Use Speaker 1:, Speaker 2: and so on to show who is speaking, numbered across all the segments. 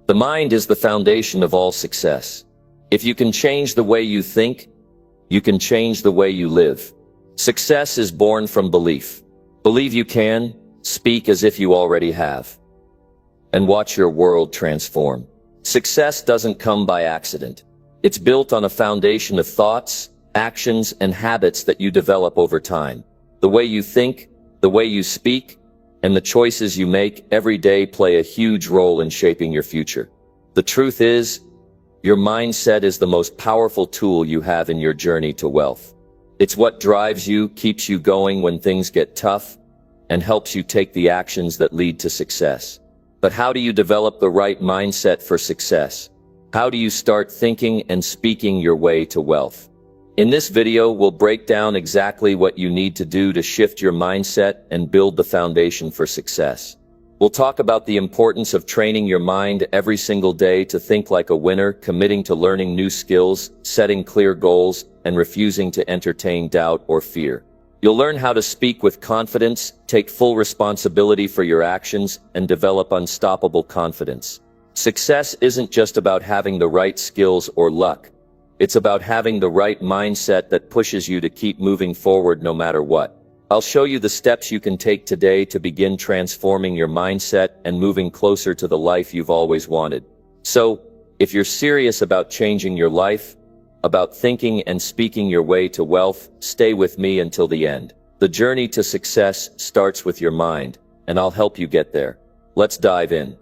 Speaker 1: The mind is the foundation of all success. If you can change the way you think, you can change the way you live. Success is born from belief. Believe you can, speak as if you already have, and watch your world transform. Success doesn't come by accident. It's built on a foundation of thoughts, actions, and habits that you develop over time. The way you think, the way you speak, and the choices you make every day play a huge role in shaping your future. The truth is, your mindset is the most powerful tool you have in your journey to wealth. It's what drives you, keeps you going when things get tough, and helps you take the actions that lead to success. But how do you develop the right mindset for success? How do you start thinking and speaking your way to wealth? In this video, we'll break down exactly what you need to do to shift your mindset and build the foundation for success. We'll talk about the importance of training your mind every single day to think like a winner, committing to learning new skills, setting clear goals, and refusing to entertain doubt or fear. You'll learn how to speak with confidence, take full responsibility for your actions, and develop unstoppable confidence. Success isn't just about having the right skills or luck. It's about having the right mindset that pushes you to keep moving forward no matter what. I'll show you the steps you can take today to begin transforming your mindset and moving closer to the life you've always wanted. So, if you're serious about changing your life, about thinking and speaking your way to wealth, stay with me until the end. The journey to success starts with your mind, and I'll help you get there. Let's dive in.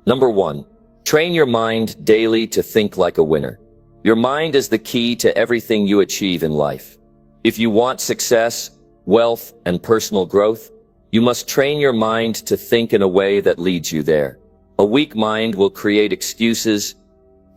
Speaker 1: Number 1. Train your mind daily to think like a winner. Your mind is the key to everything you achieve in life. If you want success, wealth, and personal growth, you must train your mind to think in a way that leads you there. A weak mind will create excuses,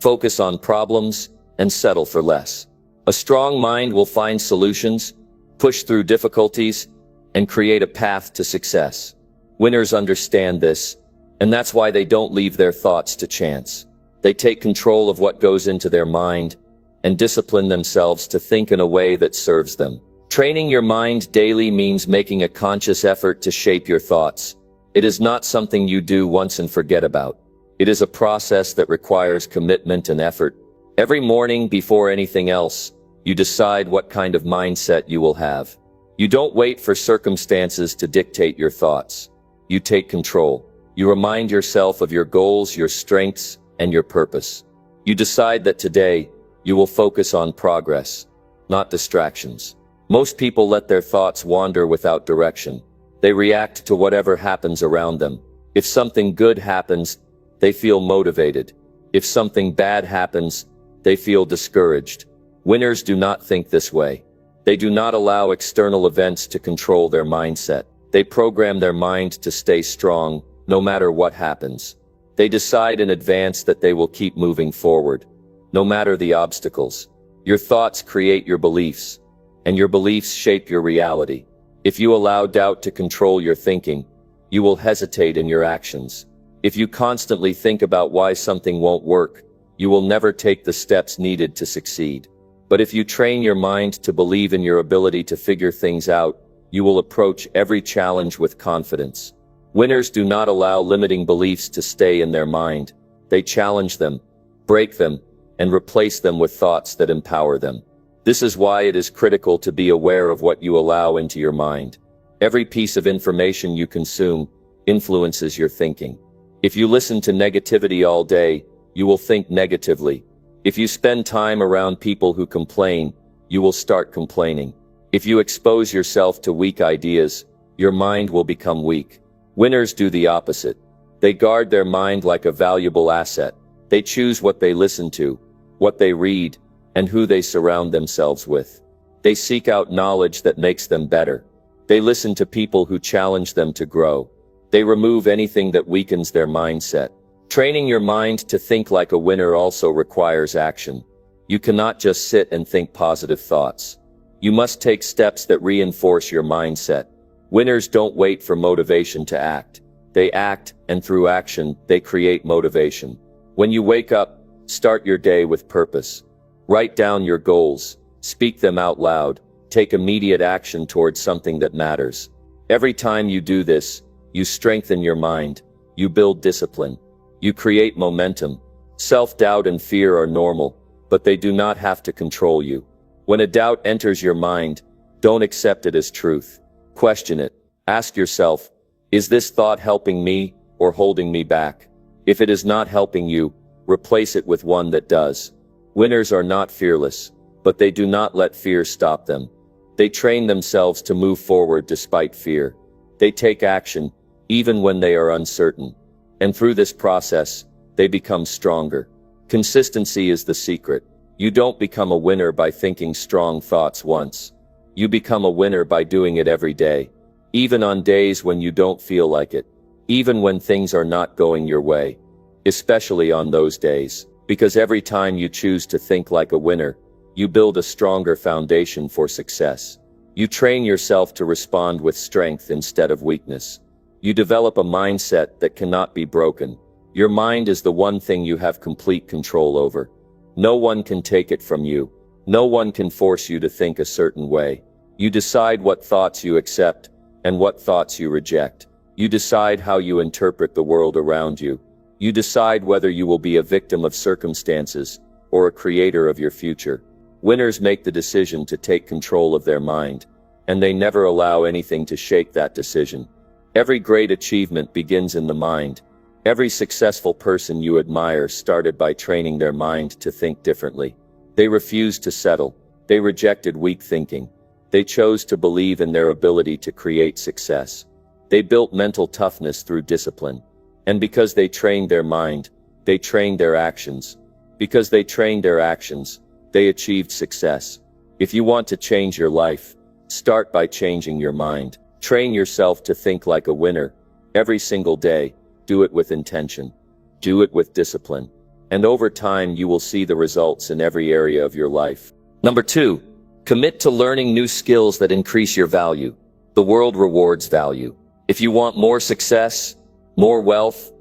Speaker 1: focus on problems, and settle for less. A strong mind will find solutions, push through difficulties, and create a path to success. Winners understand this, and that's why they don't leave their thoughts to chance. They take control of what goes into their mind and discipline themselves to think in a way that serves them. Training your mind daily means making a conscious effort to shape your thoughts. It is not something you do once and forget about. It is a process that requires commitment and effort. Every morning, before anything else, you decide what kind of mindset you will have. You don't wait for circumstances to dictate your thoughts. You take control. You remind yourself of your goals, your strengths, and your purpose. You decide that today, you will focus on progress, not distractions. Most people let their thoughts wander without direction. They react to whatever happens around them. If something good happens, they feel motivated. If something bad happens, they feel discouraged. Winners do not think this way. They do not allow external events to control their mindset. They program their mind to stay strong, no matter what happens. They decide in advance that they will keep moving forward, no matter the obstacles. Your thoughts create your beliefs, and your beliefs shape your reality. If you allow doubt to control your thinking, you will hesitate in your actions. If you constantly think about why something won't work, you will never take the steps needed to succeed. But if you train your mind to believe in your ability to figure things out, you will approach every challenge with confidence. Winners do not allow limiting beliefs to stay in their mind. They challenge them, break them, and replace them with thoughts that empower them. This is why it is critical to be aware of what you allow into your mind. Every piece of information you consume influences your thinking. If you listen to negativity all day, you will think negatively. If you spend time around people who complain, you will start complaining. If you expose yourself to weak ideas, your mind will become weak. Winners do the opposite. They guard their mind like a valuable asset. They choose what they listen to, what they read, and who they surround themselves with. They seek out knowledge that makes them better. They listen to people who challenge them to grow. They remove anything that weakens their mindset. Training your mind to think like a winner also requires action. You cannot just sit and think positive thoughts. You must take steps that reinforce your mindset. Winners don't wait for motivation to act. They act, and through action, they create motivation. When you wake up, start your day with purpose. Write down your goals, speak them out loud, take immediate action towards something that matters. Every time you do this, you strengthen your mind, you build discipline, You create momentum. Self-doubt and fear are normal, but they do not have to control you. When a doubt enters your mind, don't accept it as truth. Question it. Ask yourself, is this thought helping me or holding me back? If it is not helping you, replace it with one that does. Winners are not fearless, but they do not let fear stop them. They train themselves to move forward despite fear. They take action, even when they are uncertain. And through this process, they become stronger. Consistency is the secret. You don't become a winner by thinking strong thoughts once. You become a winner by doing it every day. Even on days when you don't feel like it. Even when things are not going your way. Especially on those days. Because every time you choose to think like a winner, you build a stronger foundation for success. You train yourself to respond with strength instead of weakness. You develop a mindset that cannot be broken. Your mind is the one thing you have complete control over. No one can take it from you. No one can force you to think a certain way. You decide what thoughts you accept and what thoughts you reject. You decide how you interpret the world around you. You decide whether you will be a victim of circumstances or a creator of your future. Winners make the decision to take control of their mind, and they never allow anything to shake that decision. Every great achievement begins in the mind. Every successful person you admire started by training their mind to think differently. They refused to settle. They rejected weak thinking. They chose to believe in their ability to create success. They built mental toughness through discipline. And because they trained their mind, they trained their actions. Because they trained their actions, they achieved success. If you want to change your life, start by changing your mind. Train yourself to think like a winner. Every single day, do it with intention. Do it with discipline. And over time you will see the results in every area of your life. Number 2, commit to learning new skills that increase your value. The world rewards value. If you want more success, more wealth,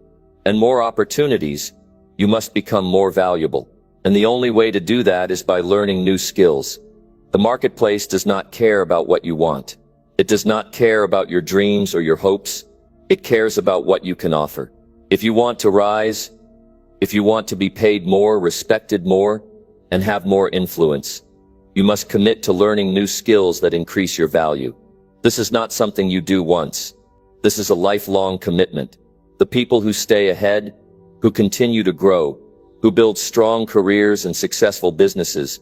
Speaker 1: and more opportunities, you must become more valuable. And the only way to do that is by learning new skills. The marketplace does not care about what you want. It does not care about your dreams or your hopes. It cares about what you can offer. If you want to rise, if you want to be paid more, respected more, and have more influence, you must commit to learning new skills that increase your value. This is not something you do once. This is a lifelong commitment. The people who stay ahead, who continue to grow, who build strong careers and successful businesses,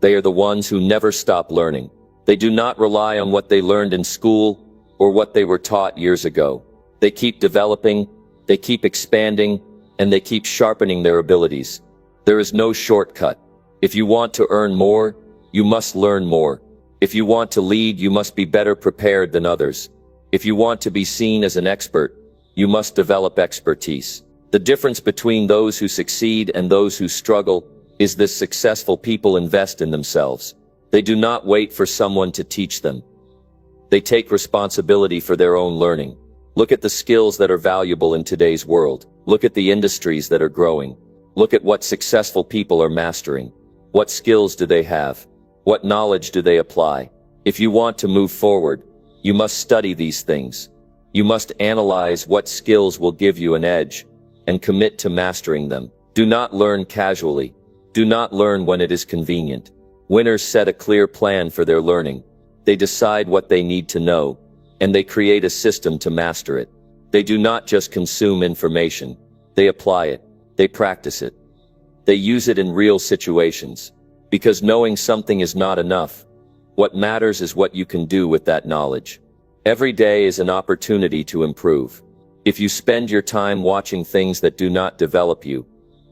Speaker 1: they are the ones who never stop learning. They do not rely on what they learned in school or what they were taught years ago. They keep developing, they keep expanding, and they keep sharpening their abilities. There is no shortcut. If you want to earn more, you must learn more. If you want to lead, you must be better prepared than others. If you want to be seen as an expert, you must develop expertise. The difference between those who succeed and those who struggle is that successful people invest in themselves. They do not wait for someone to teach them. They take responsibility for their own learning. Look at the skills that are valuable in today's world. Look at the industries that are growing. Look at what successful people are mastering. What skills do they have? What knowledge do they apply? If you want to move forward, you must study these things. You must analyze what skills will give you an edge and commit to mastering them. Do not learn casually. Do not learn when it is convenient. Winners set a clear plan for their learning. They decide what they need to know, and they create a system to master it. They do not just consume information. They apply it. They practice it. They use it in real situations. Because knowing something is not enough. What matters is what you can do with that knowledge. Every day is an opportunity to improve. If you spend your time watching things that do not develop you,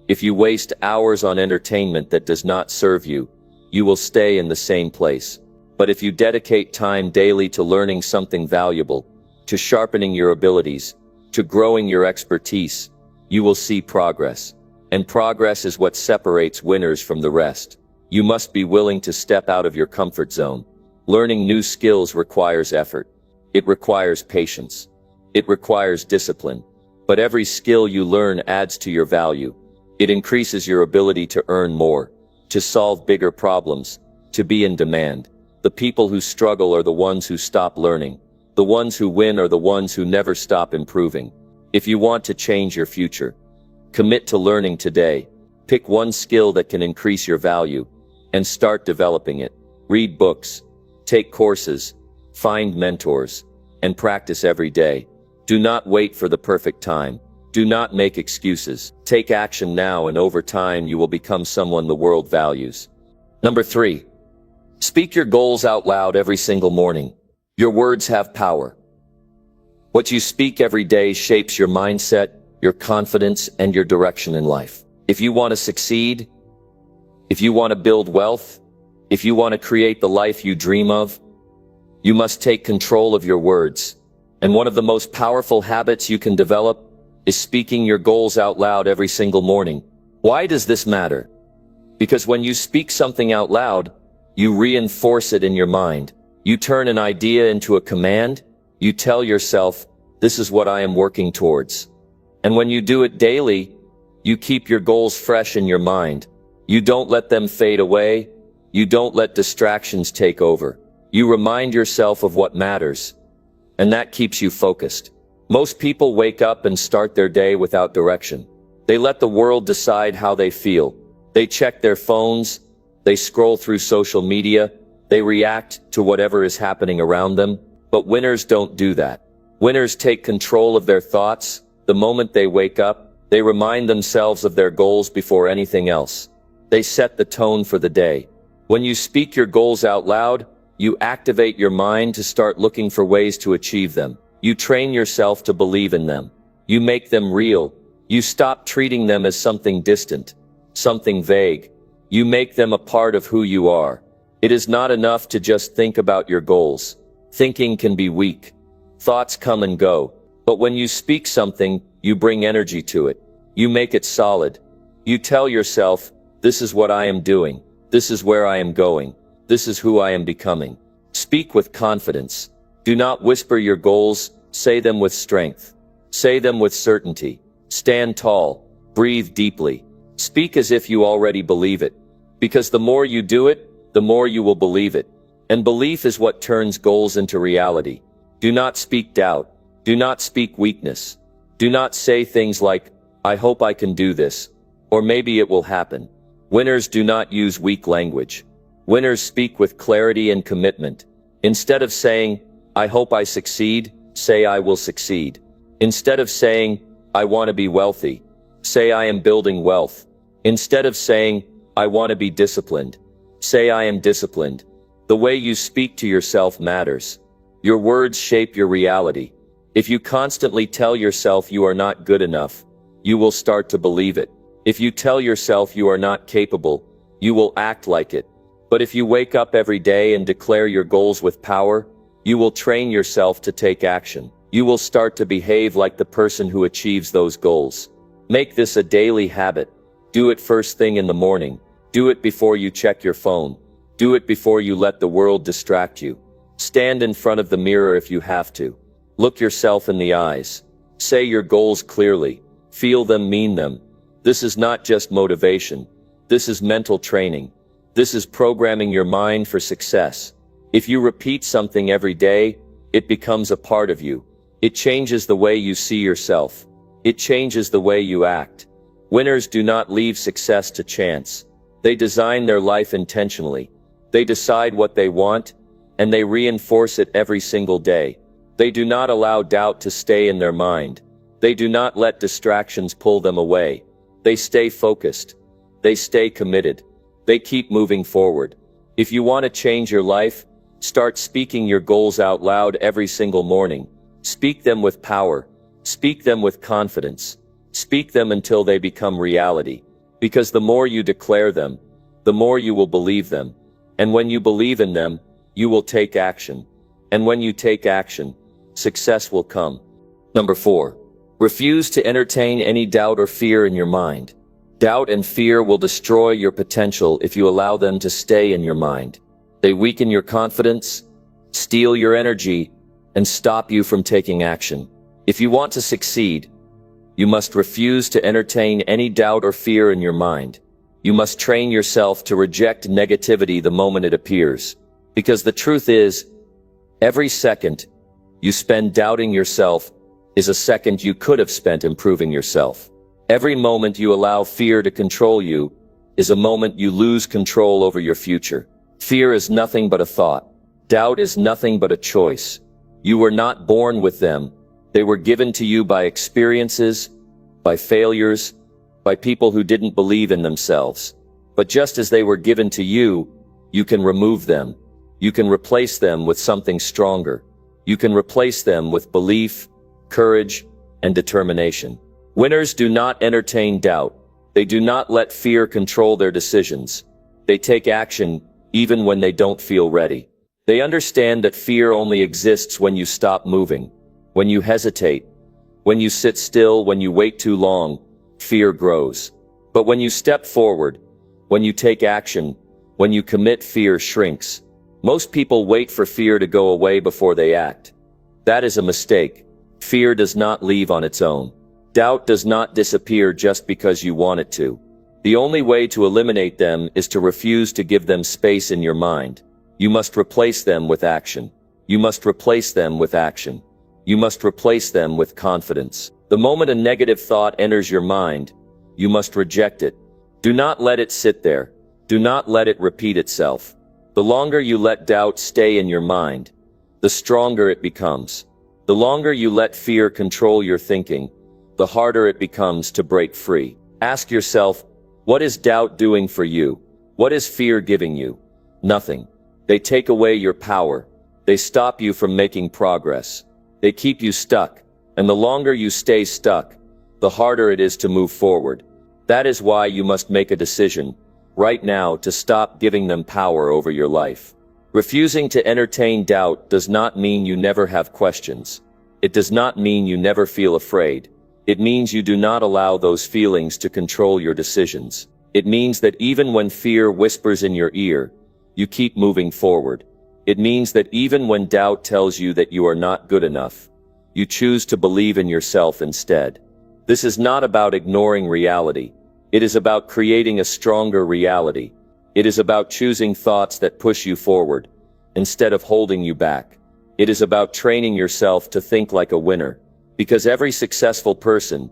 Speaker 1: if you waste hours on entertainment that does not serve you, you will stay in the same place. But if you dedicate time daily to learning something valuable, to sharpening your abilities, to growing your expertise, you will see progress. And progress is what separates winners from the rest. You must be willing to step out of your comfort zone. Learning new skills requires effort. It requires patience. It requires discipline. But every skill you learn adds to your value. It increases your ability to earn more, to solve bigger problems, to be in demand. The people who struggle are the ones who stop learning. The ones who win are the ones who never stop improving. If you want to change your future, Commit to learning today. Pick one skill that can increase your value and start developing it. Read books, take courses, find mentors, and practice every day. Do not wait for the perfect time. Do not make excuses. Take action now, and over time you will become someone the world values. Number 3. Speak your goals out loud every single morning. Your words have power. What you speak every day shapes your mindset, your confidence, and your direction in life. If you want to succeed, if you want to build wealth, if you want to create the life you dream of, you must take control of your words. And one of the most powerful habits you can develop is speaking your goals out loud every single morning. Why does this matter? Because when you speak something out loud, you reinforce it in your mind. You turn an idea into a command. You tell yourself, this is what I am working towards. And when you do it daily, you keep your goals fresh in your mind. You don't let them fade away. You don't let distractions take over. You remind yourself of what matters, and that keeps you focused. Most people wake up and start their day without direction. They let the world decide how they feel. They check their phones. They scroll through social media. They react to whatever is happening around them. But winners don't do that. Winners take control of their thoughts. The moment they wake up, they remind themselves of their goals before anything else. They set the tone for the day. When you speak your goals out loud, you activate your mind to start looking for ways to achieve them. You train yourself to believe in them. You make them real. You stop treating them as something distant, something vague. You make them a part of who you are. It is not enough to just think about your goals. Thinking can be weak. Thoughts come and go. But when you speak something, you bring energy to it. You make it solid. You tell yourself, this is what I am doing. This is where I am going. This is who I am becoming. Speak with confidence. Do not whisper your goals. Say them with strength. Say them with certainty. Stand tall. Breathe deeply. Speak as if you already believe it. Because the more you do it, the more you will believe it. And belief is what turns goals into reality. Do not speak doubt. Do not speak weakness. Do not say things like, I hope I can do this, or maybe it will happen. Winners do not use weak language. Winners speak with clarity and commitment. Instead of saying, I hope I succeed, say I will succeed. Instead of saying, I want to be wealthy, say I am building wealth. Instead of saying, I want to be disciplined, say I am disciplined. The way you speak to yourself matters. Your words shape your reality. If you constantly tell yourself you are not good enough, you will start to believe it. If you tell yourself you are not capable, you will act like it. But if you wake up every day and declare your goals with power, you will train yourself to take action. You will start to behave like the person who achieves those goals. Make this a daily habit. Do it first thing in the morning. Do it before you check your phone. Do it before you let the world distract you. Stand in front of the mirror if you have to. Look yourself in the eyes. Say your goals clearly. Feel them, mean them. This is not just motivation. This is mental training. This is programming your mind for success. If you repeat something every day, it becomes a part of you. It changes the way you see yourself. It changes the way you act. Winners do not leave success to chance. They design their life intentionally. They decide what they want, and they reinforce it every single day. They do not allow doubt to stay in their mind. They do not let distractions pull them away. They stay focused. They stay committed. They keep moving forward. If you want to change your life, start speaking your goals out loud every single morning. Speak them with power. Speak them with confidence. Speak them until they become reality. Because the more you declare them, the more you will believe them. And when you believe in them, you will take action. And when you take action, success will come. Number 4. Refuse to entertain any doubt or fear in your mind. Doubt and fear will destroy your potential if you allow them to stay in your mind. They weaken your confidence, steal your energy, and stop you from taking action. If you want to succeed, you must refuse to entertain any doubt or fear in your mind. You must train yourself to reject negativity the moment it appears. Because the truth is, every second you spend doubting yourself is a second you could have spent improving yourself. Every moment you allow fear to control you is a moment you lose control over your future. Fear is nothing but a thought. Doubt is nothing but a choice. You were not born with them. They were given to you by experiences, by failures, by people who didn't believe in themselves. But just as they were given to you, you can remove them. You can replace them with something stronger. You can replace them with belief, courage, and determination. Winners do not entertain doubt. They do not let fear control their decisions. They take action even when they don't feel ready. They understand that fear only exists when you stop moving, when you hesitate, when you sit still, when you wait too long, fear grows. But when you step forward, when you take action, when you commit, fear shrinks. Most people wait for fear to go away before they act. That is a mistake. Fear does not leave on its own. Doubt does not disappear just because you want it to. The only way to eliminate them is to refuse to give them space in your mind. You must replace them with action. You must replace them with action. You must replace them with confidence. The moment a negative thought enters your mind, you must reject it. Do not let it sit there. Do not let it repeat itself. The longer you let doubt stay in your mind, the stronger it becomes. The longer you let fear control your thinking, the harder it becomes to break free. Ask yourself, what is doubt doing for you? What is fear giving you? Nothing. They take away your power. They stop you from making progress. They keep you stuck. And the longer you stay stuck, the harder it is to move forward. That is why you must make a decision right now to stop giving them power over your life. Refusing to entertain doubt does not mean you never have questions. It does not mean you never feel afraid. It means you do not allow those feelings to control your decisions. It means that even when fear whispers in your ear, you keep moving forward. It means that even when doubt tells you that you are not good enough, you choose to believe in yourself instead. This is not about ignoring reality. It is about creating a stronger reality. It is about choosing thoughts that push you forward, instead of holding you back. It is about training yourself to think like a winner. Because every successful person,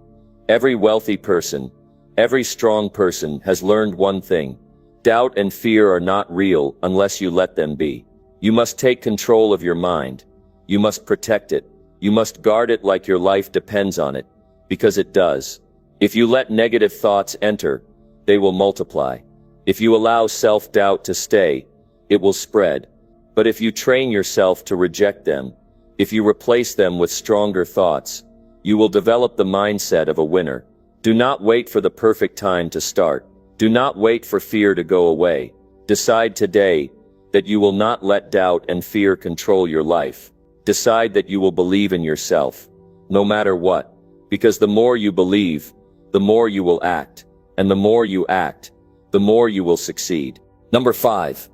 Speaker 1: every wealthy person, every strong person has learned one thing. Doubt and fear are not real unless you let them be. You must take control of your mind. You must protect it. You must guard it like your life depends on it, because it does. If you let negative thoughts enter, they will multiply. If you allow self-doubt to stay, it will spread. But if you train yourself to reject them, if you replace them with stronger thoughts, you will develop the mindset of a winner. Do not wait for the perfect time to start. Do not wait for fear to go away. Decide today that you will not let doubt and fear control your life. Decide that you will believe in yourself, no matter what. Because the more you believe, the more you will act. And the more you act, the more you will succeed. Number 5.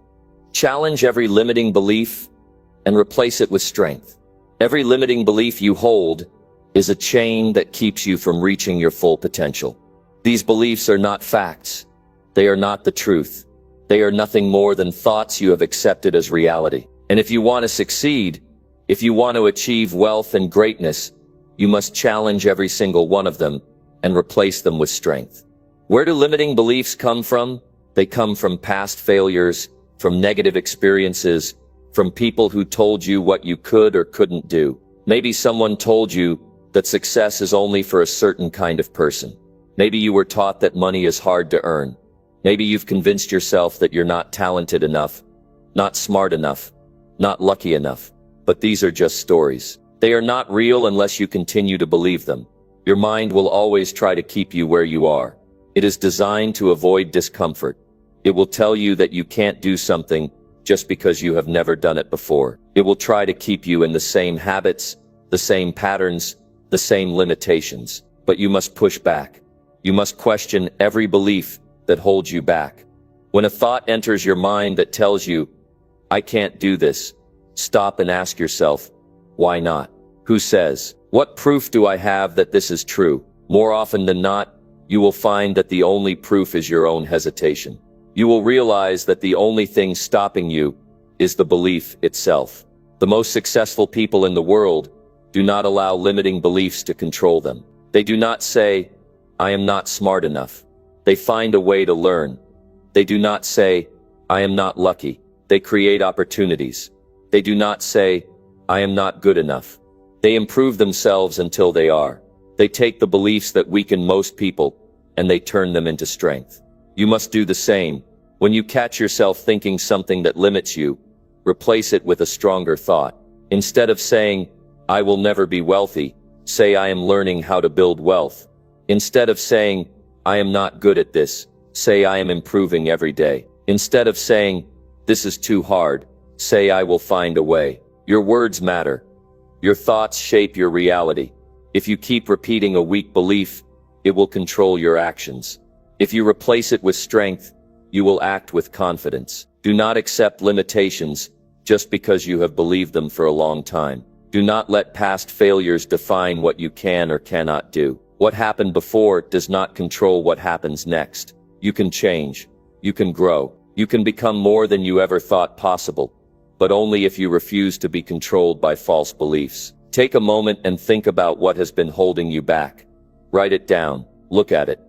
Speaker 1: Challenge every limiting belief and replace it with strength. Every limiting belief you hold is a chain that keeps you from reaching your full potential. These beliefs are not facts. They are not the truth. They are nothing more than thoughts you have accepted as reality. And if you want to succeed, if you want to achieve wealth and greatness, you must challenge every single one of them and replace them with strength. Where do limiting beliefs come from? They come from past failures, from negative experiences, from people who told you what you could or couldn't do. Maybe someone told you that success is only for a certain kind of person. Maybe you were taught that money is hard to earn. Maybe you've convinced yourself that you're not talented enough, not smart enough, not lucky enough. But these are just stories. They are not real unless you continue to believe them. Your mind will always try to keep you where you are. It is designed to avoid discomfort. It will tell you that you can't do something just because you have never done it before. It will try to keep you in the same habits, the same patterns, the same limitations. But you must push back. You must question every belief that holds you back. When a thought enters your mind that tells you, I can't do this, stop and ask yourself, why not? Who says? What proof do I have that this is true? More often than not, you will find that the only proof is your own hesitation. You will realize that the only thing stopping you is the belief itself. The most successful people in the world do not allow limiting beliefs to control them. They do not say, I am not smart enough. They find a way to learn. They do not say, I am not lucky. They create opportunities. They do not say, I am not good enough. They improve themselves until they are. They take the beliefs that weaken most people, and they turn them into strength. You must do the same. When you catch yourself thinking something that limits you, replace it with a stronger thought. Instead of saying, I will never be wealthy, say I am learning how to build wealth. Instead of saying, I am not good at this, say I am improving every day. Instead of saying, this is too hard, say I will find a way. Your words matter. Your thoughts shape your reality. If you keep repeating a weak belief, it will control your actions. If you replace it with strength, you will act with confidence. Do not accept limitations just because you have believed them for a long time. Do not let past failures define what you can or cannot do. What happened before does not control what happens next. You can change. You can grow. You can become more than you ever thought possible, but only if you refuse to be controlled by false beliefs. Take a moment and think about what has been holding you back. Write it down. Look at it.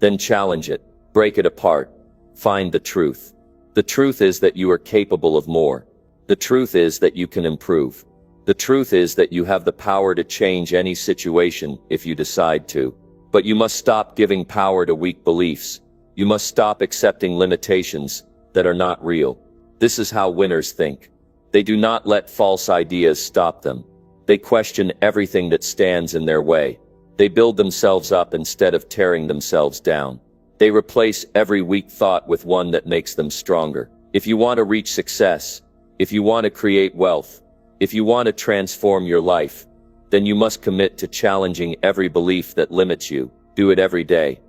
Speaker 1: Then challenge it. Break it apart. Find the truth. The truth is that you are capable of more. The truth is that you can improve. The truth is that you have the power to change any situation if you decide to. But you must stop giving power to weak beliefs. You must stop accepting limitations that are not real. This is how winners think. They do not let false ideas stop them. They question everything that stands in their way. They build themselves up instead of tearing themselves down. They replace every weak thought with one that makes them stronger. If you want to reach success, if you want to create wealth, if you want to transform your life, then you must commit to challenging every belief that limits you. Do it every day.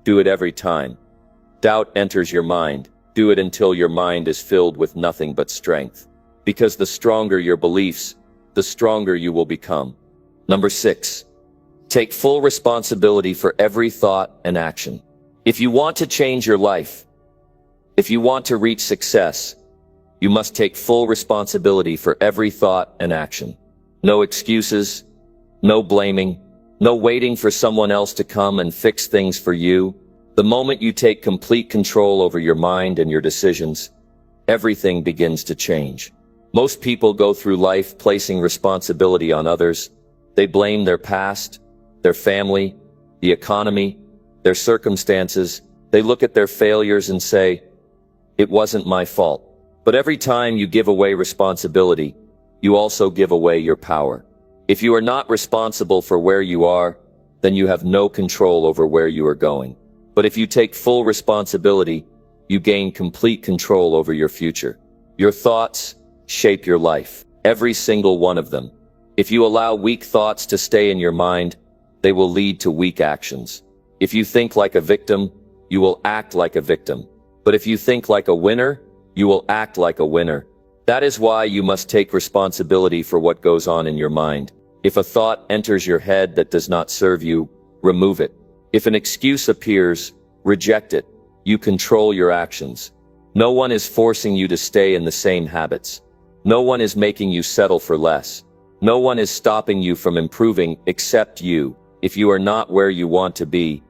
Speaker 1: Do it every time. Doubt enters your mind. Do it until your mind is filled with nothing but strength. Because the stronger your beliefs, the stronger you will become. Number 6. Take full responsibility for every thought and action. If you want to change your life, if you want to reach success, you must take full responsibility for every thought and action. No excuses, no blaming, no waiting for someone else to come and fix things for you. The moment you take complete control over your mind and your decisions, everything begins to change. Most people go through life placing responsibility on others. They blame their past, their family, the economy, their circumstances. They look at their failures and say, it wasn't my fault. But every time you give away responsibility, you also give away your power. If you are not responsible for where you are, then you have no control over where you are going. But if you take full responsibility, you gain complete control over your future. Your thoughts shape your life, every single one of them. If you allow weak thoughts to stay in your mind, they will lead to weak actions. If you think like a victim, you will act like a victim. But if you think like a winner, you will act like a winner. That is why you must take responsibility for what goes on in your mind. If a thought enters your head that does not serve you, remove it. If an excuse appears, reject it. You control your actions. No one is forcing you to stay in the same habits. No one is making you settle for less. No one is stopping you from improving except you. If you are not where you want to be,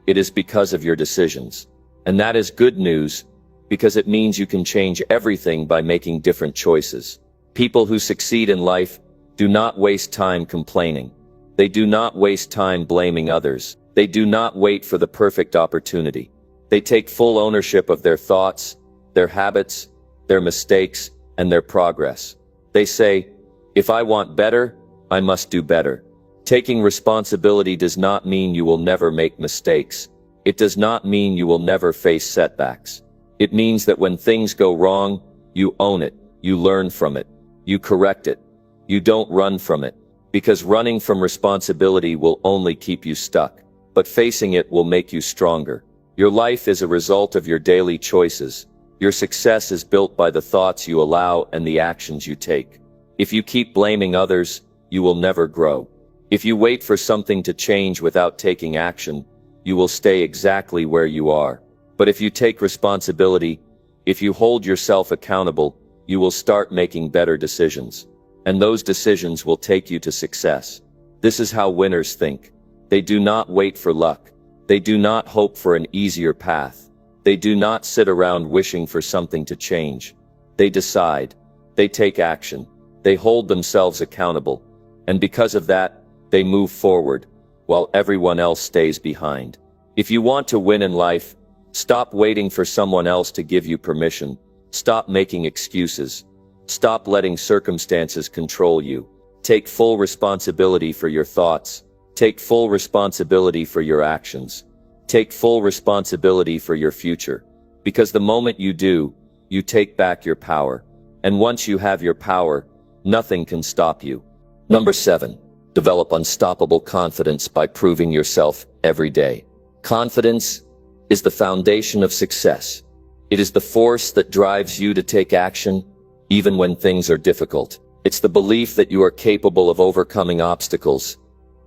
Speaker 1: it is because of your decisions. And that is good news, because it means you can change everything by making different choices. People who succeed in life do not waste time complaining. They do not waste time blaming others. They do not wait for the perfect opportunity. They take full ownership of their thoughts, their habits, their mistakes, and their progress. They say, if I want better, I must do better. Taking responsibility does not mean you will never make mistakes. It does not mean you will never face setbacks. It means that when things go wrong, you own it, you learn from it, you correct it. You don't run from it, because running from responsibility will only keep you stuck, but facing it will make you stronger. Your life is a result of your daily choices. Your success is built by the thoughts you allow and the actions you take. If you keep blaming others, you will never grow. If you wait for something to change without taking action, you will stay exactly where you are. But if you take responsibility, if you hold yourself accountable, you will start making better decisions. And those decisions will take you to success. This is how winners think. They do not wait for luck. They do not hope for an easier path. They do not sit around wishing for something to change. They decide. They take action. They hold themselves accountable. And because of that, they move forward, while everyone else stays behind. If you want to win in life, stop waiting for someone else to give you permission. Stop making excuses. Stop letting circumstances control you. Take full responsibility for your thoughts. Take full responsibility for your actions. Take full responsibility for your future. Because the moment you do, you take back your power. And once you have your power, nothing can stop you. Number 7. Develop unstoppable confidence by proving yourself every day. Confidence is the foundation of success. It is the force that drives you to take action, even when things are difficult. It's the belief that you are capable of overcoming obstacles,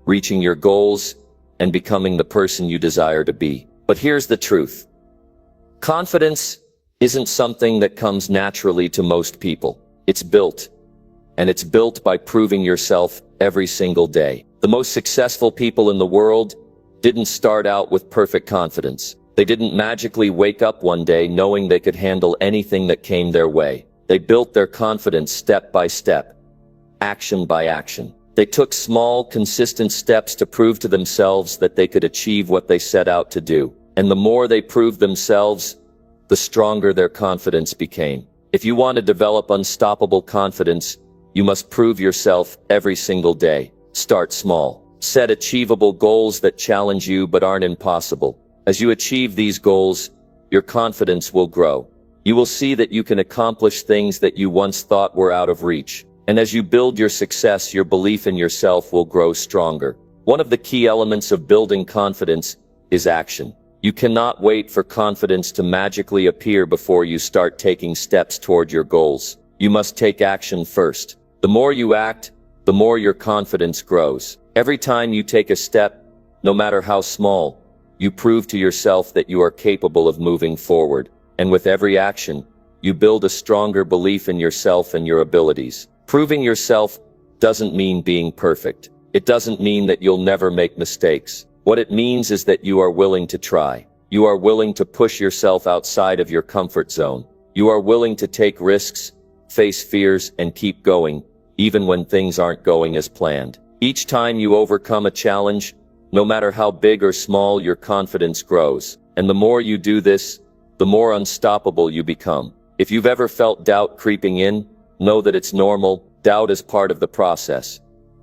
Speaker 1: reaching your goals, and becoming the person you desire to be. But here's the truth. Confidence isn't something that comes naturally to most people. It's built. And it's built by proving yourself every single day. The most successful people in the world didn't start out with perfect confidence. They didn't magically wake up one day knowing they could handle anything that came their way. They built their confidence step by step, action by action. They took small, consistent steps to prove to themselves that they could achieve what they set out to do. And the more they proved themselves, the stronger their confidence became. If you want to develop unstoppable confidence, you must prove yourself every single day. Start small. Set achievable goals that challenge you but aren't impossible. As you achieve these goals, your confidence will grow. You will see that you can accomplish things that you once thought were out of reach. And as you build your success, your belief in yourself will grow stronger. One of the key elements of building confidence is action. You cannot wait for confidence to magically appear before you start taking steps toward your goals. You must take action first. The more you act, the more your confidence grows. Every time you take a step, no matter how small, you prove to yourself that you are capable of moving forward. And with every action, you build a stronger belief in yourself and your abilities. Proving yourself doesn't mean being perfect. It doesn't mean that you'll never make mistakes. What it means is that you are willing to try. You are willing to push yourself outside of your comfort zone. You are willing to take risks, face fears, and keep going, even when things aren't going as planned. Each time you overcome a challenge, no matter how big or small, your confidence grows. And the more you do this, the more unstoppable you become. If you've ever felt doubt creeping in, know that it's normal. Doubt is part of the process.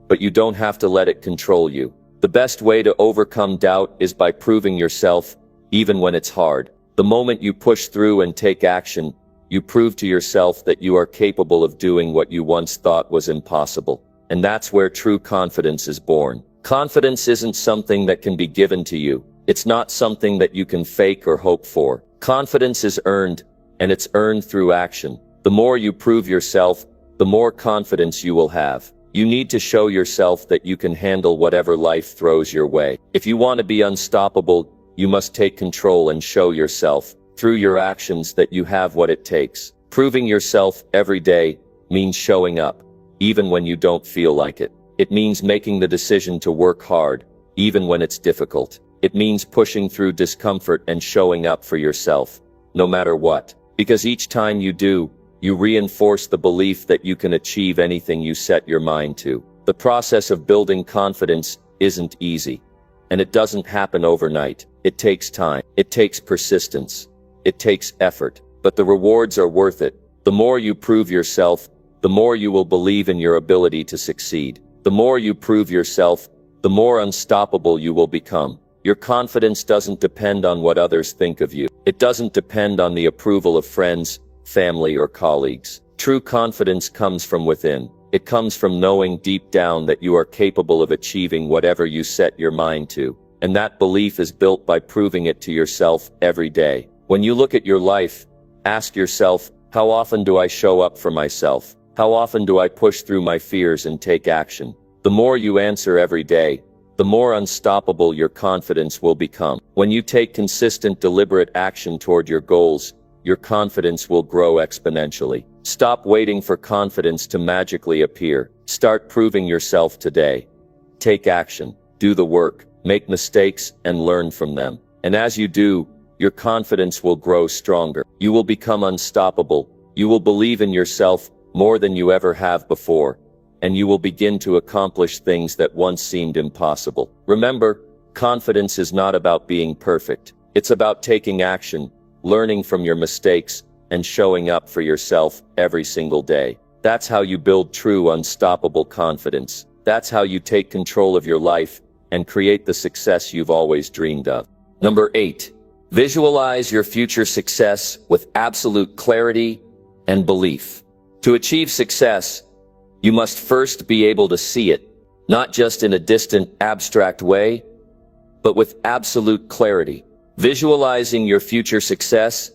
Speaker 1: But you don't have to let it control you. The best way to overcome doubt is by proving yourself, even when it's hard. The moment you push through and take action, you prove to yourself that you are capable of doing what you once thought was impossible. And that's where true confidence is born. Confidence isn't something that can be given to you. It's not something that you can fake or hope for. Confidence is earned, and it's earned through action. The more you prove yourself, the more confidence you will have. You need to show yourself that you can handle whatever life throws your way. If you want to be unstoppable, you must take control and show yourself, through your actions, that you have what it takes. Proving yourself every day means showing up, even when you don't feel like it. It means making the decision to work hard, even when it's difficult. It means pushing through discomfort and showing up for yourself, no matter what. Because each time you do, you reinforce the belief that you can achieve anything you set your mind to. The process of building confidence isn't easy, and it doesn't happen overnight. It takes time. It takes persistence. It takes effort. But the rewards are worth it. The more you prove yourself, the more you will believe in your ability to succeed. The more you prove yourself, the more unstoppable you will become. Your confidence doesn't depend on what others think of you. It doesn't depend on the approval of friends, family, or colleagues. True confidence comes from within. It comes from knowing deep down that you are capable of achieving whatever you set your mind to. And that belief is built by proving it to yourself every day. When you look at your life, ask yourself, how often do I show up for myself? How often do I push through my fears and take action? The more you answer every day, the more unstoppable your confidence will become. When you take consistent, deliberate action toward your goals, your confidence will grow exponentially. Stop waiting for confidence to magically appear. Start proving yourself today. Take action. Do the work. make mistakes, and learn from them. And as you do, your confidence will grow stronger. You will become unstoppable. You will believe in yourself more than you ever have before, and you will begin to accomplish things that once seemed impossible. Remember, confidence is not about being perfect. It's about taking action, learning from your mistakes, and showing up for yourself every single day. That's how you build true unstoppable confidence. That's how you take control of your life and create the success you've always dreamed of. Number 8. Visualize your future success with absolute clarity and belief. To achieve success, you must first be able to see it, not just in a distant, abstract way, but with absolute clarity. Visualizing your future success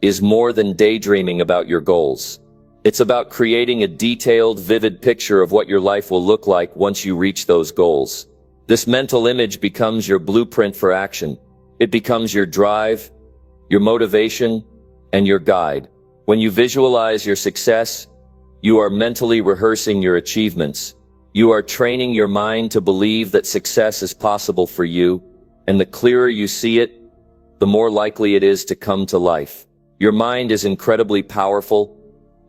Speaker 1: is more than daydreaming about your goals. It's about creating a detailed, vivid picture of what your life will look like once you reach those goals. This mental image becomes your blueprint for action. It becomes your drive, your motivation, and your guide. When you visualize your success, you are mentally rehearsing your achievements. You are training your mind to believe that success is possible for you, and the clearer you see it, the more likely it is to come to life. Your mind is incredibly powerful,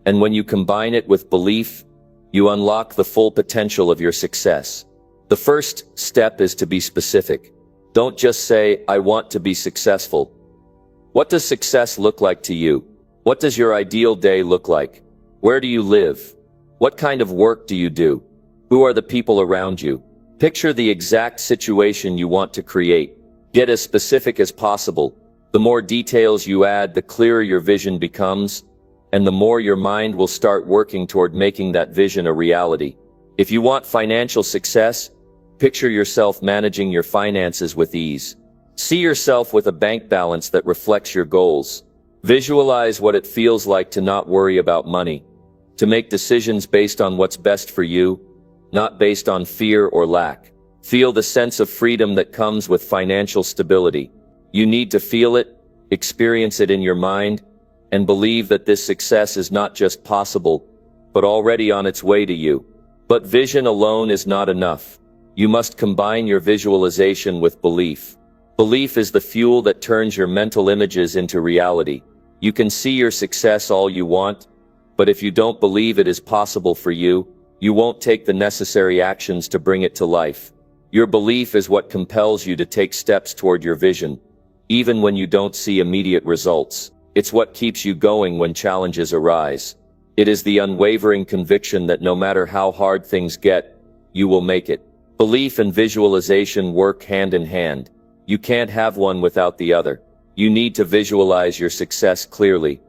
Speaker 1: and when you combine it with belief, you unlock the full potential of your success. The first step is to be specific. Don't just say, "I want to be successful." What does success look like to you? What does your ideal day look like? Where do you live? What kind of work do you do? Who are the people around you? Picture the exact situation you want to create. Get as specific as possible. The more details you add, the clearer your vision becomes, and the more your mind will start working toward making that vision a reality. If you want financial success, picture yourself managing your finances with ease. See yourself with a bank balance that reflects your goals. Visualize what it feels like to not worry about money, to make decisions based on what's best for you, not based on fear or lack. Feel the sense of freedom that comes with financial stability. You need to feel it, experience it in your mind, and believe that this success is not just possible, but already on its way to you. But vision alone is not enough. You must combine your visualization with belief. Belief is the fuel that turns your mental images into reality. You can see your success all you want, but if you don't believe it is possible for you, you won't take the necessary actions to bring it to life. Your belief is what compels you to take steps toward your vision, even when you don't see immediate results. It's what keeps you going when challenges arise. It is the unwavering conviction that no matter how hard things get, you will make it. Belief and visualization work hand in hand. You can't have one without the other. You need to visualize your success clearly,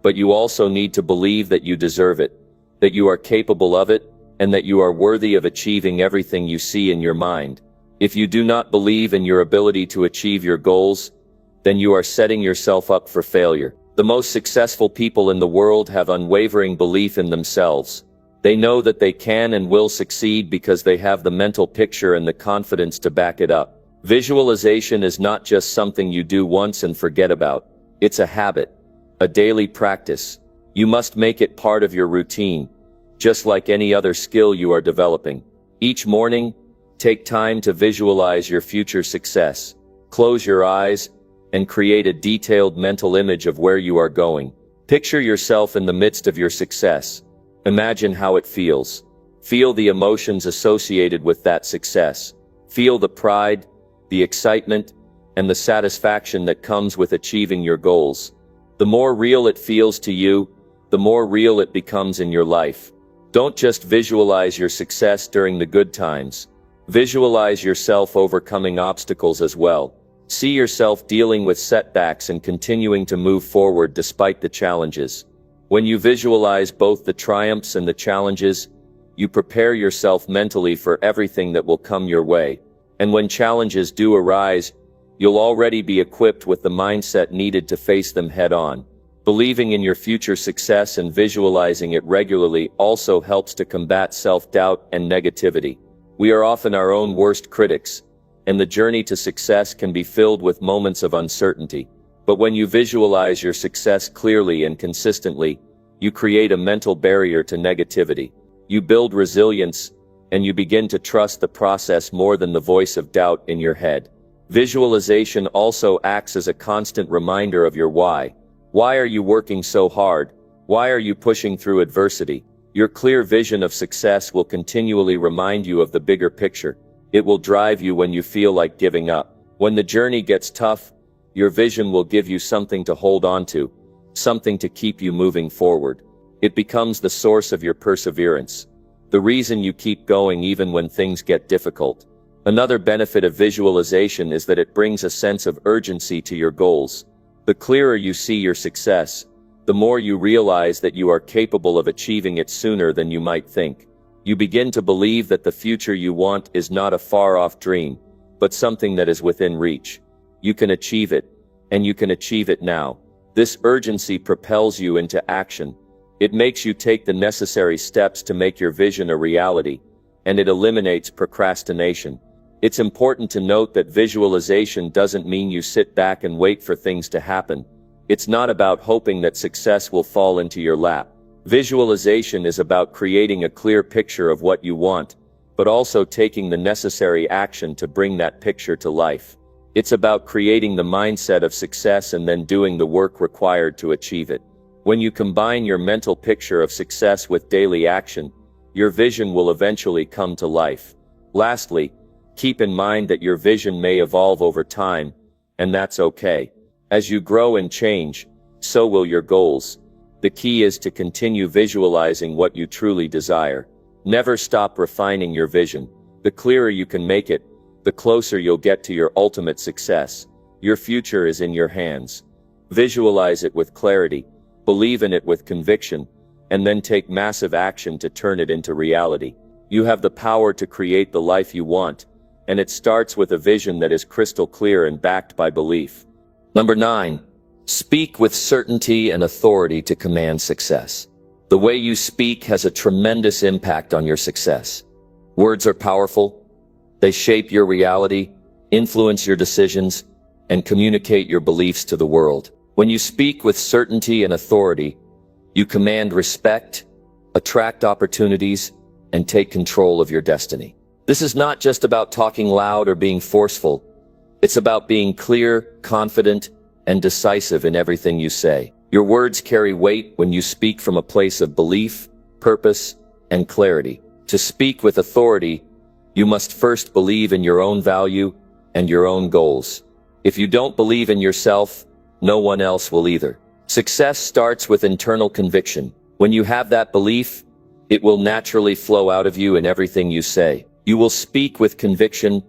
Speaker 1: but you also need to believe that you deserve it, that you are capable of it, and that you are worthy of achieving everything you see in your mind. If you do not believe in your ability to achieve your goals, then you are setting yourself up for failure. The most successful people in the world have unwavering belief in themselves. They know that they can and will succeed because they have the mental picture and the confidence to back it up. Visualization is not just something you do once and forget about. It's a habit, a daily practice. You must make it part of your routine, just like any other skill you are developing. Each morning, take time to visualize your future success. Close your eyes and create a detailed mental image of where you are going. Picture yourself in the midst of your success. Imagine how it feels. Feel the emotions associated with that success. Feel the pride, the excitement, and the satisfaction that comes with achieving your goals. The more real it feels to you, the more real it becomes in your life. Don't just visualize your success during the good times. Visualize yourself overcoming obstacles as well. See yourself dealing with setbacks and continuing to move forward despite the challenges. When you visualize both the triumphs and the challenges, you prepare yourself mentally for everything that will come your way. And when challenges do arise, you'll already be equipped with the mindset needed to face them head on. Believing in your future success and visualizing it regularly also helps to combat self-doubt and negativity. We are often our own worst critics, and the journey to success can be filled with moments of uncertainty. But when you visualize your success clearly and consistently, you create a mental barrier to negativity. You build resilience, and you begin to trust the process more than the voice of doubt in your head. Visualization also acts as a constant reminder of your why. Why are you working so hard? Why are you pushing through adversity? Your clear vision of success will continually remind you of the bigger picture. It will drive you when you feel like giving up. When the journey gets tough, your vision will give you something to hold on to, something to keep you moving forward. It becomes the source of your perseverance, the reason you keep going even when things get difficult. Another benefit of visualization is that it brings a sense of urgency to your goals. The clearer you see your success, the more you realize that you are capable of achieving it sooner than you might think. You begin to believe that the future you want is not a far-off dream, but something that is within reach. You can achieve it, and you can achieve it now. This urgency propels you into action. It makes you take the necessary steps to make your vision a reality, and it eliminates procrastination. It's important to note that visualization doesn't mean you sit back and wait for things to happen. It's not about hoping that success will fall into your lap. Visualization is about creating a clear picture of what you want, but also taking the necessary action to bring that picture to life. It's about creating the mindset of success and then doing the work required to achieve it. When you combine your mental picture of success with daily action, your vision will eventually come to life. Lastly, keep in mind that your vision may evolve over time, and that's okay. As you grow and change, so will your goals. The key is to continue visualizing what you truly desire. Never stop refining your vision. The clearer you can make it, the closer you'll get to your ultimate success. Your future is in your hands. Visualize it with clarity, believe in it with conviction, and then take massive action to turn it into reality. You have the power to create the life you want, and it starts with a vision that is crystal clear and backed by belief. Number 9. Speak with certainty and authority to command success. The way you speak has a tremendous impact on your success. Words are powerful. They shape your reality, influence your decisions, and communicate your beliefs to the world. When you speak with certainty and authority, you command respect, attract opportunities, and take control of your destiny. This is not just about talking loud or being forceful. It's about being clear, confident, and decisive in everything you say. Your words carry weight when you speak from a place of belief, purpose, and clarity. To speak with authority, you must first believe in your own value and your own goals. If you don't believe in yourself, no one else will either. Success starts with internal conviction. When you have that belief, it will naturally flow out of you in everything you say. You will speak with conviction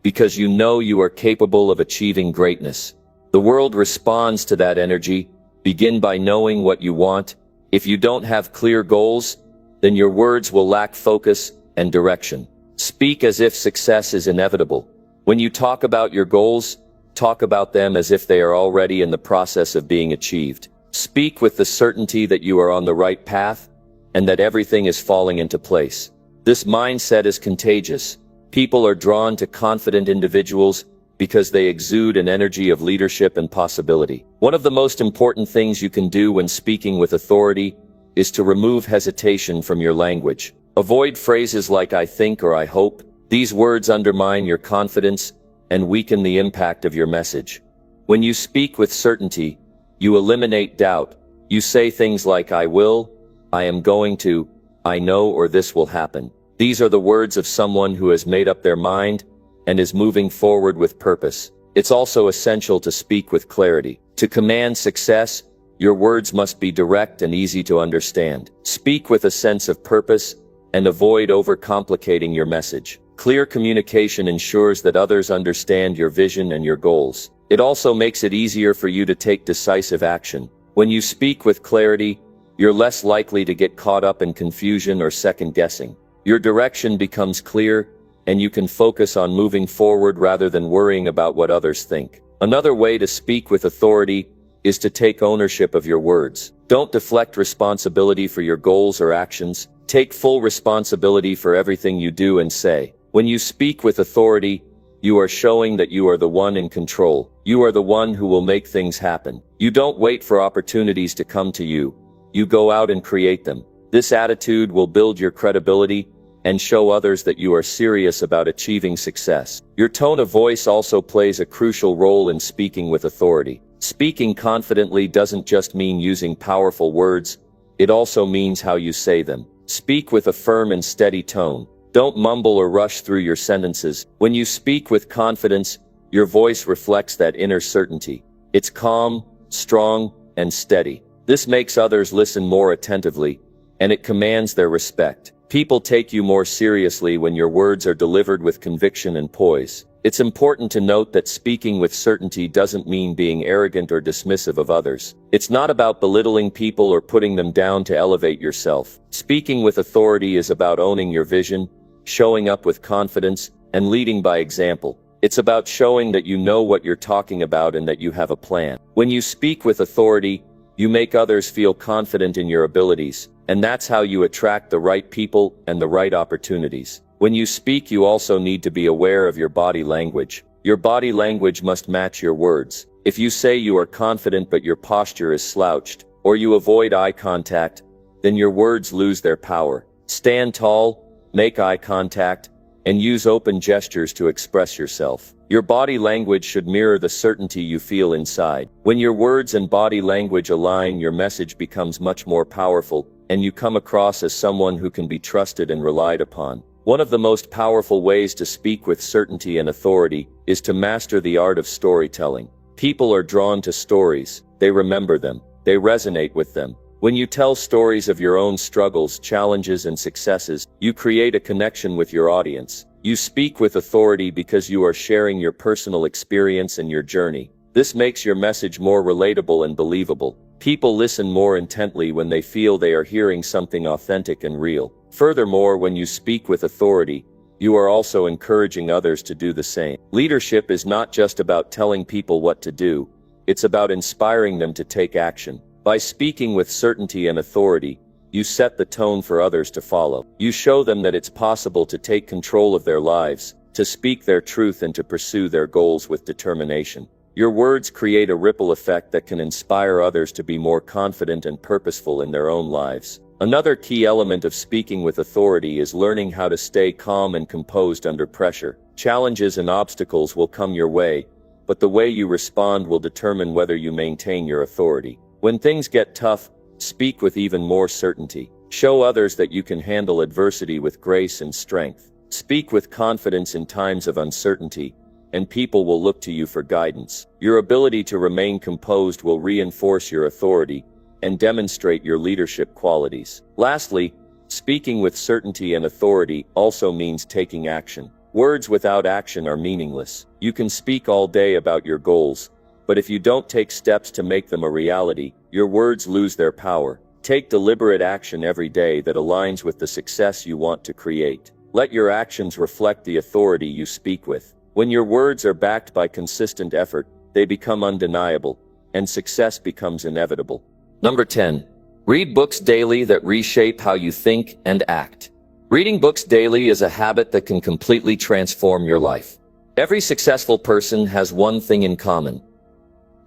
Speaker 1: because you know you are capable of achieving greatness. The world responds to that energy. Begin by knowing what you want. If you don't have clear goals, then your words will lack focus and direction. Speak as if success is inevitable. When you talk about your goals, talk about them as if they are already in the process of being achieved. Speak with the certainty that you are on the right path and that everything is falling into place. This mindset is contagious. People are drawn to confident individuals because they exude an energy of leadership and possibility. One of the most important things you can do when speaking with authority is to remove hesitation from your language. Avoid phrases like "I think" or "I hope." These words undermine your confidence and weaken the impact of your message. When you speak with certainty, you eliminate doubt. You say things like "I will," "I am going to," "I know," or "this will happen." These are the words of someone who has made up their mind and is moving forward with purpose. It's also essential to speak with clarity. To command success, your words must be direct and easy to understand. Speak with a sense of purpose and avoid overcomplicating your message. Clear communication ensures that others understand your vision and your goals. It also makes it easier for you to take decisive action. When you speak with clarity, you're less likely to get caught up in confusion or second guessing. Your direction becomes clear, and you can focus on moving forward rather than worrying about what others think. Another way to speak with authority is to take ownership of your words. Don't deflect responsibility for your goals or actions. Take full responsibility for everything you do and say. When you speak with authority, you are showing that you are the one in control. You are the one who will make things happen. You don't wait for opportunities to come to you. You go out and create them. This attitude will build your credibility and show others that you are serious about achieving success. Your tone of voice also plays a crucial role in speaking with authority. Speaking confidently doesn't just mean using powerful words, it also means how you say them. Speak with a firm and steady tone. Don't mumble or rush through your sentences. When you speak with confidence, your voice reflects that inner certainty. It's calm, strong, and steady. This makes others listen more attentively, and it commands their respect. People take you more seriously when your words are delivered with conviction and poise. It's important to note that speaking with certainty doesn't mean being arrogant or dismissive of others. It's not about belittling people or putting them down to elevate yourself. Speaking with authority is about owning your vision, showing up with confidence, and leading by example. It's about showing that you know what you're talking about and that you have a plan. When you speak with authority, you make others feel confident in your abilities, and that's how you attract the right people and the right opportunities. When you speak, you also need to be aware of your body language. Your body language must match your words. If you say you are confident but your posture is slouched, or you avoid eye contact, then your words lose their power. Stand tall, make eye contact, and use open gestures to express yourself. Your body language should mirror the certainty you feel inside. When your words and body language align, your message becomes much more powerful, and you come across as someone who can be trusted and relied upon. One of the most powerful ways to speak with certainty and authority is to master the art of storytelling. People are drawn to stories. They remember them. They resonate with them. When you tell stories of your own struggles, challenges, and successes, you create a connection with your audience. You speak with authority because you are sharing your personal experience and your journey. This makes your message more relatable and believable. People listen more intently when they feel they are hearing something authentic and real. Furthermore, when you speak with authority, you are also encouraging others to do the same. Leadership is not just about telling people what to do, it's about inspiring them to take action. By speaking with certainty and authority, you set the tone for others to follow. You show them that it's possible to take control of their lives, to speak their truth, and to pursue their goals with determination. Your words create a ripple effect that can inspire others to be more confident and purposeful in their own lives. Another key element of speaking with authority is learning how to stay calm and composed under pressure. Challenges and obstacles will come your way, but the way you respond will determine whether you maintain your authority. When things get tough, speak with even more certainty. Show others that you can handle adversity with grace and strength. Speak with confidence in times of uncertainty, and people will look to you for guidance. Your ability to remain composed will reinforce your authority and demonstrate your leadership qualities. Lastly, speaking with certainty and authority also means taking action. Words without action are meaningless. You can speak all day about your goals, but if you don't take steps to make them a reality, your words lose their power. Take deliberate action every day that aligns with the success you want to create. Let your actions reflect the authority you speak with. When your words are backed by consistent effort, they become undeniable, and success becomes inevitable. Number 10. Read books daily that reshape how you think and act. Reading books daily is a habit that can completely transform your life. Every successful person has one thing in common.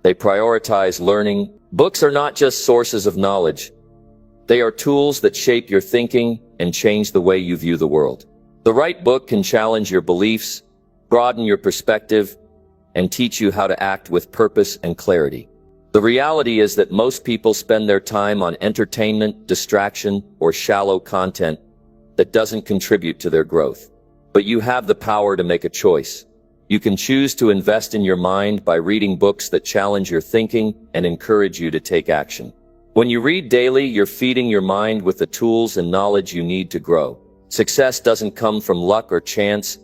Speaker 1: They prioritize learning. Books are not just sources of knowledge. They are tools that shape your thinking and change the way you view the world. The right book can challenge your beliefs, broaden your perspective, and teach you how to act with purpose and clarity. The reality is that most people spend their time on entertainment, distraction, or shallow content that doesn't contribute to their growth. But you have the power to make a choice. You can choose to invest in your mind by reading books that challenge your thinking and encourage you to take action. When you read daily, you're feeding your mind with the tools and knowledge you need to grow. Success doesn't come from luck or chance.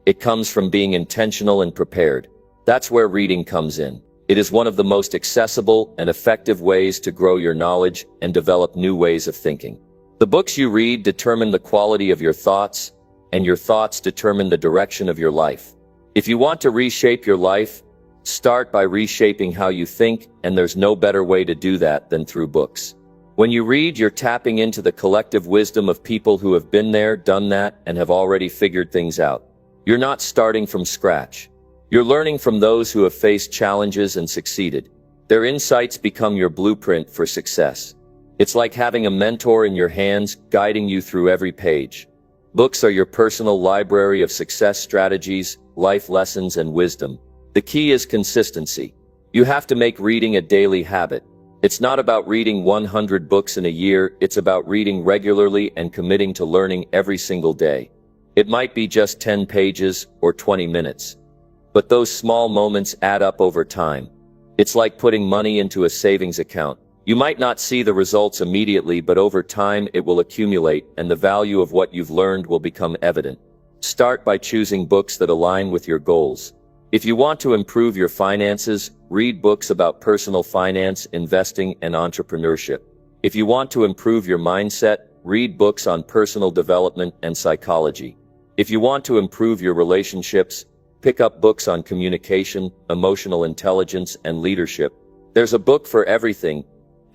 Speaker 1: It comes from being intentional and prepared. That's where reading comes in. It is one of the most accessible and effective ways to grow your knowledge and develop new ways of thinking. The books you read determine the quality of your thoughts, and your thoughts determine the direction of your life. If you want to reshape your life, start by reshaping how you think, and there's no better way to do that than through books. When you read, you're tapping into the collective wisdom of people who have been there, done that, and have already figured things out. You're not starting from scratch. You're learning from those who have faced challenges and succeeded. Their insights become your blueprint for success. It's like having a mentor in your hands, guiding you through every page. Books are your personal library of success strategies, life lessons, and wisdom. The key is consistency. You have to make reading a daily habit. It's not about reading 100 books in a year, it's about reading regularly and committing to learning every single day. It might be just 10 pages or 20 minutes. But those small moments add up over time. It's like putting money into a savings account. You might not see the results immediately, but over time it will accumulate, and the value of what you've learned will become evident. Start by choosing books that align with your goals. If you want to improve your finances, read books about personal finance, investing, and entrepreneurship. If you want to improve your mindset, read books on personal development and psychology. If you want to improve your relationships, pick up books on communication, emotional intelligence, and leadership. There's a book for everything,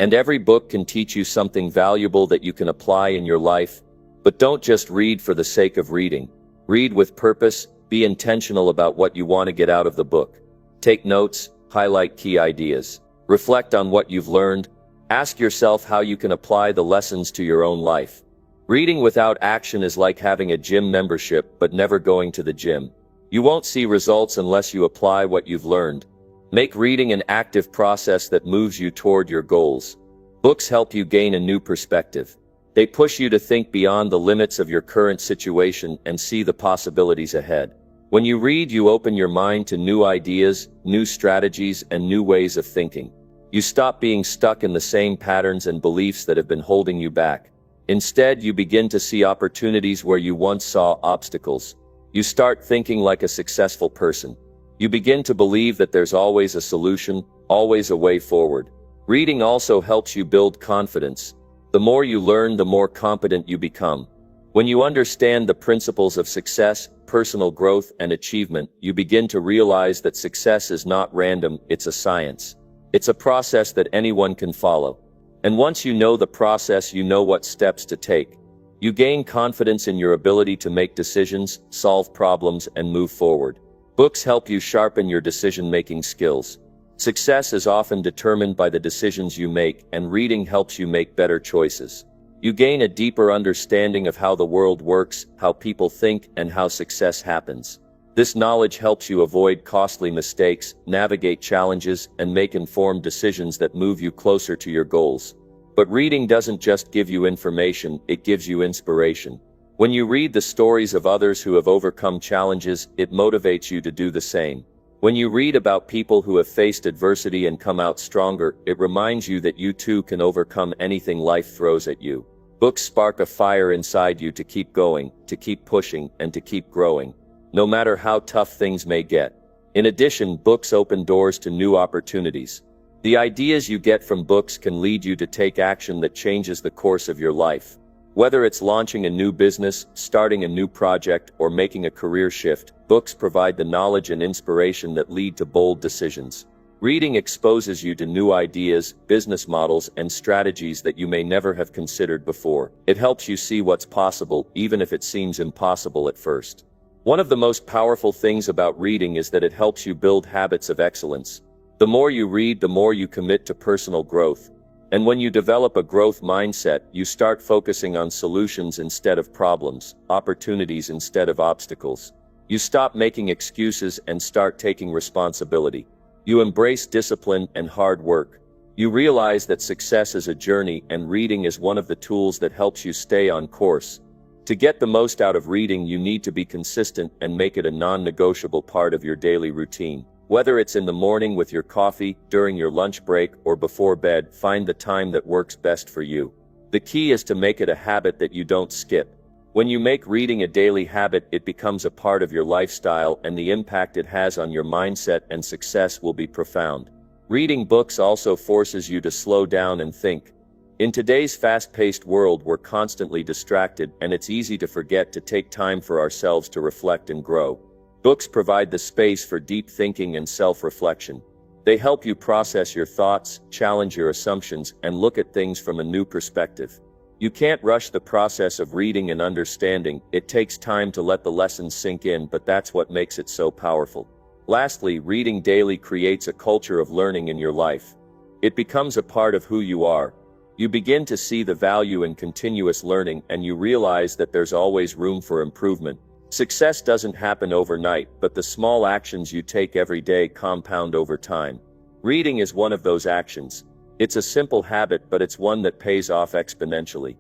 Speaker 1: and every book can teach you something valuable that you can apply in your life. But don't just read for the sake of reading. Read with purpose, be intentional about what you want to get out of the book. Take notes, highlight key ideas. Reflect on what you've learned. Ask yourself how you can apply the lessons to your own life. Reading without action is like having a gym membership but never going to the gym. You won't see results unless you apply what you've learned. Make reading an active process that moves you toward your goals. Books help you gain a new perspective. They push you to think beyond the limits of your current situation and see the possibilities ahead. When you read, you open your mind to new ideas, new strategies, and new ways of thinking. You stop being stuck in the same patterns and beliefs that have been holding you back. Instead, you begin to see opportunities where you once saw obstacles. You start thinking like a successful person. You begin to believe that there's always a solution, always a way forward. Reading also helps you build confidence. The more you learn, the more competent you become. When you understand the principles of success, personal growth, and achievement, you begin to realize that success is not random, it's a science. It's a process that anyone can follow. And once you know the process, you know what steps to take. You gain confidence in your ability to make decisions, solve problems, and move forward. Books help you sharpen your decision-making skills. Success is often determined by the decisions you make, and reading helps you make better choices. You gain a deeper understanding of how the world works, how people think, and how success happens. This knowledge helps you avoid costly mistakes, navigate challenges, and make informed decisions that move you closer to your goals. But reading doesn't just give you information, it gives you inspiration. When you read the stories of others who have overcome challenges, it motivates you to do the same. When you read about people who have faced adversity and come out stronger, it reminds you that you too can overcome anything life throws at you. Books spark a fire inside you to keep going, to keep pushing, and to keep growing, no matter how tough things may get. In addition, books open doors to new opportunities. The ideas you get from books can lead you to take action that changes the course of your life. Whether it's launching a new business, starting a new project, or making a career shift, books provide the knowledge and inspiration that lead to bold decisions. Reading exposes you to new ideas, business models, and strategies that you may never have considered before. It helps you see what's possible, even if it seems impossible at first. One of the most powerful things about reading is that it helps you build habits of excellence. The more you read, the more you commit to personal growth. And when you develop a growth mindset, you start focusing on solutions instead of problems, opportunities instead of obstacles. You stop making excuses and start taking responsibility. You embrace discipline and hard work. You realize that success is a journey, and reading is one of the tools that helps you stay on course. To get the most out of reading, you need to be consistent and make it a non-negotiable part of your daily routine. Whether it's in the morning with your coffee, during your lunch break, or before bed, find the time that works best for you. The key is to make it a habit that you don't skip. When you make reading a daily habit, it becomes a part of your lifestyle, and the impact it has on your mindset and success will be profound. Reading books also forces you to slow down and think. In today's fast-paced world, we're constantly distracted, and it's easy to forget to take time for ourselves to reflect and grow. Books provide the space for deep thinking and self-reflection. They help you process your thoughts, challenge your assumptions, and look at things from a new perspective. You can't rush the process of reading and understanding. It takes time to let the lessons sink in, but that's what makes it so powerful. Lastly, reading daily creates a culture of learning in your life. It becomes a part of who you are. You begin to see the value in continuous learning, and you realize that there's always room for improvement. Success doesn't happen overnight, but the small actions you take every day compound over time. Reading is one of those actions. It's a simple habit, but it's one that pays off exponentially.